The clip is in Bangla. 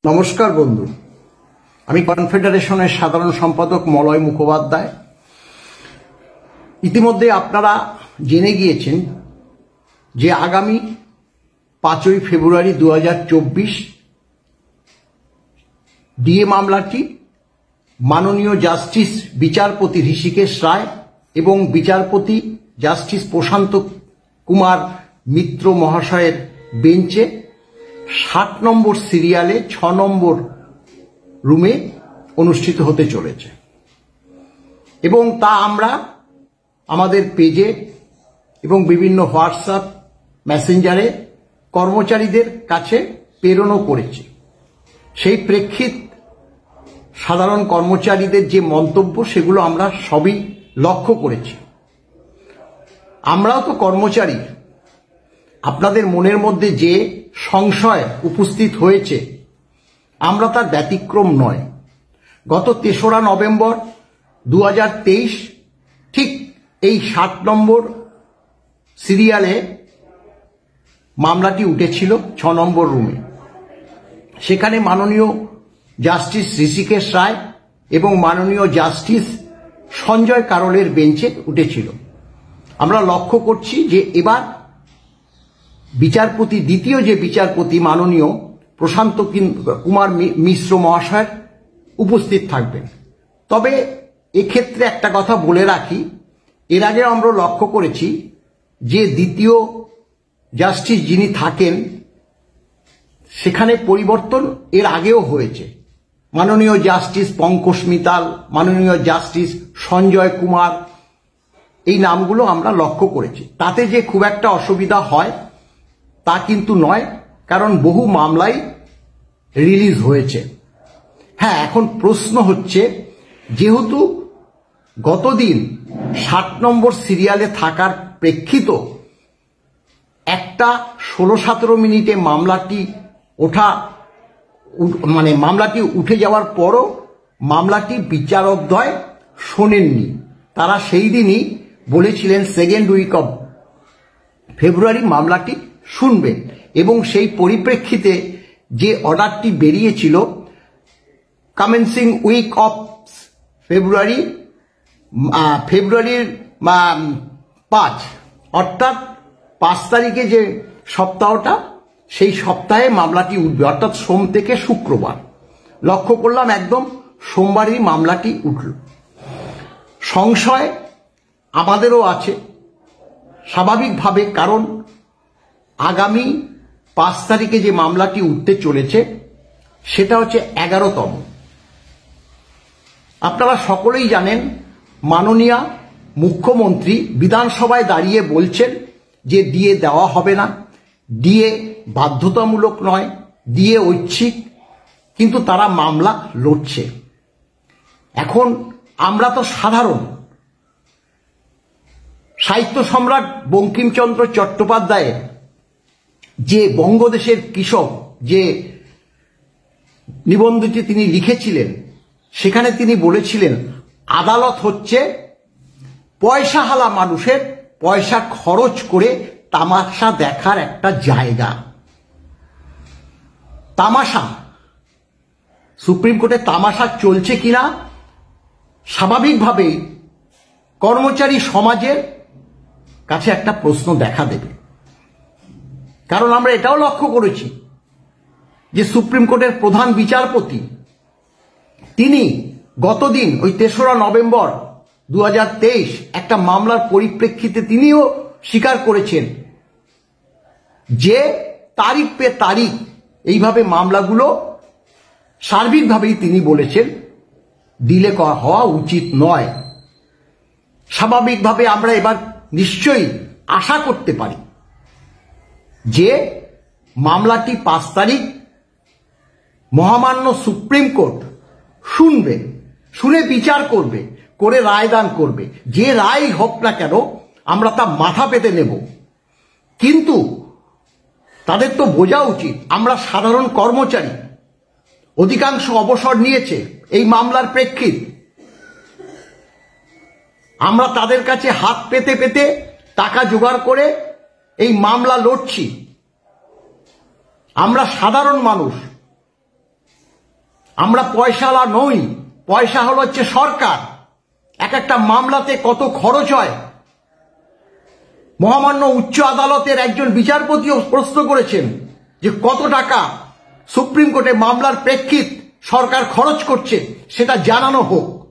নমস্কার বন্ধু, আমি কনফেডারেশনের সাধারণ সম্পাদক মলয় মুখোপাধ্যায়। ইতিমধ্যে আপনারা জেনে গিয়েছেন যে আগামী 5ই ফেব্রুয়ারি 2024 ডিএ মামলাটি মাননীয় জাস্টিস বিচারপতি ঋষিকেশ রায় এবং বিচারপতি জাস্টিস প্রশান্ত কুমার মিত্র মহাশয়ের বেঞ্চে 60 নম্বর সিরিয়ালে 6 নম্বর রুমে অনুষ্ঠিত হতে চলেছে এবং তা আমরা আমাদের পেজে এবং বিভিন্ন হোয়াটসঅ্যাপ মেসেঞ্জারে কর্মচারীদের কাছে প্রেরণও করেছি। সেই প্রেক্ষিত সাধারণ কর্মচারীদের যে মন্তব্য সেগুলো আমরা সবই লক্ষ্য করেছি। আমরাও তো কর্মচারী, আপনাদের মনের মধ্যে যে সংশয় উপস্থিত হয়েছে আমরা তার ব্যতিক্রম নয়। গত 3রা নভেম্বর 2023 ঠিক এই 60 নম্বর সিরিয়ালে মামলাটি উঠেছিল 6 নম্বর রুমে। সেখানে মাননীয় জাস্টিস ঋষিকেশ রায় এবং মাননীয় জাস্টিস সঞ্জয় কারোলের বেঞ্চে উঠেছিল। আমরা লক্ষ্য করছি যে এবার বিচারপতি, দ্বিতীয় যে বিচারপতি মাননীয় প্রশান্ত কুমার মিশ্র মহাশয় উপস্থিত থাকবেন। তবে এক্ষেত্রে একটা কথা বলে রাখি, এর আগে আমরা লক্ষ্য করেছি যে দ্বিতীয় জাস্টিস যিনি থাকেন সেখানে পরিবর্তন এর আগেও হয়েছে। মাননীয় জাস্টিস পঙ্কজ মিতাল, মাননীয় জাস্টিস সঞ্জয় কুমার, এই নামগুলো আমরা লক্ষ্য করেছি। তাতে যে খুব একটা অসুবিধা হয় তা কিন্তু নয়, কারণ বহু মামলাই রিলিজ হয়েছে। হ্যাঁ, এখন প্রশ্ন হচ্ছে, যেহেতু গতদিন 60 নম্বর সিরিয়ালে থাকার প্রেক্ষিত একটা 16-17 মিনিটে মামলাটি মামলাটি উঠে যাওয়ার পরও মামলাটি বিচারকদ্বয় শোনেননি। তারা সেই দিনই বলেছিলেন 2nd উইক অফ ফেব্রুয়ারি মামলাটি শুনবেন এবং সেই পরিপ্রেক্ষিতে যে অর্ডারটি বেরিয়েছিল কমেন্সিং উইক অফ ফেব্রুয়ারির 5 অর্থাৎ 5 তারিখে যে সপ্তাহটা, সেই সপ্তাহে মামলাটি উঠবে, অর্থাৎ সোম থেকে শুক্রবার। লক্ষ্য করলাম একদম সোমবারই মামলাটি উঠল। সংশয় আমাদেরও আছে স্বাভাবিকভাবে, কারণ আগামী 5 তারিখে যে মামলাটি উঠতে চলেছে সেটা হচ্ছে 11তম। আপনারা সকলেই জানেন মাননীয় মুখ্যমন্ত্রী বিধানসভায় দাঁড়িয়ে বলছেন যে ডিএ দেওয়া হবে না, ডিএ বাধ্যতামূলক নয়, ডিএ ঐচ্ছিক, কিন্তু তারা মামলা লড়ছে। এখন আমরা তো সাধারণ, সাহিত্য সম্রাট বঙ্কিমচন্দ্র চট্টোপাধ্যায়ের যে বঙ্গদেশের কৃষক যে নিবন্ধটি তিনি লিখেছিলেন সেখানে তিনি বলেছিলেন আদালত হচ্ছে পয়সাওয়ালা মানুষের পয়সা খরচ করে তামাশা দেখার একটা জায়গা। তামাশা, সুপ্রিম কোর্টে তামাশা চলছে কিনা স্বাভাবিকভাবেই কর্মচারী সমাজের কাছে একটা প্রশ্ন দেখা দেবে। কারণ আমরা এটাও লক্ষ্য করেছি যে সুপ্রিম কোর্টের প্রধান বিচারপতি তিনি গতদিন ওই 3রা নভেম্বর 2023 একটা মামলার পরিপ্রেক্ষিতে তিনিও স্বীকার করেছেন যে তারিখ পে তারিখ এইভাবে মামলাগুলো সার্বিকভাবেই তিনি বলেছেন ডিলে হওয়া উচিত নয়। স্বাভাবিকভাবে আমরা এবার নিশ্চয়ই আশা করতে পারি যে মামলাটি 5 তারিখ মহামান্য সুপ্রিম কোর্ট শুনবে, শুনে বিচার করবে, করে রায়দান করবে। যে রায় হোক না কেন আমরা তা মাথা পেতে নেব, কিন্তু তাদের তো বোঝা উচিত আমরা সাধারণ কর্মচারী, অধিকাংশ অবসর নিয়েছে এই মামলার প্রেক্ষিত। আমরা তাদের কাছে হাত পেতে পেতে টাকা জোগাড় করে এই মামলা লড়ছি। আমরা সাধারণ মানুষ, আমরা পয়সাওয়ালা নই, পয়সা হলো হচ্ছে সরকার। এক একটা মামলাতে কত খরচ হয়। মহামান্য উচ্চ আদালতের একজন বিচারপতিও প্রশ্ন করেছেন যে কত টাকা সুপ্রিম কোর্টে মামলার প্রেক্ষিত সরকার খরচ করছে, সেটা জানানো হোক।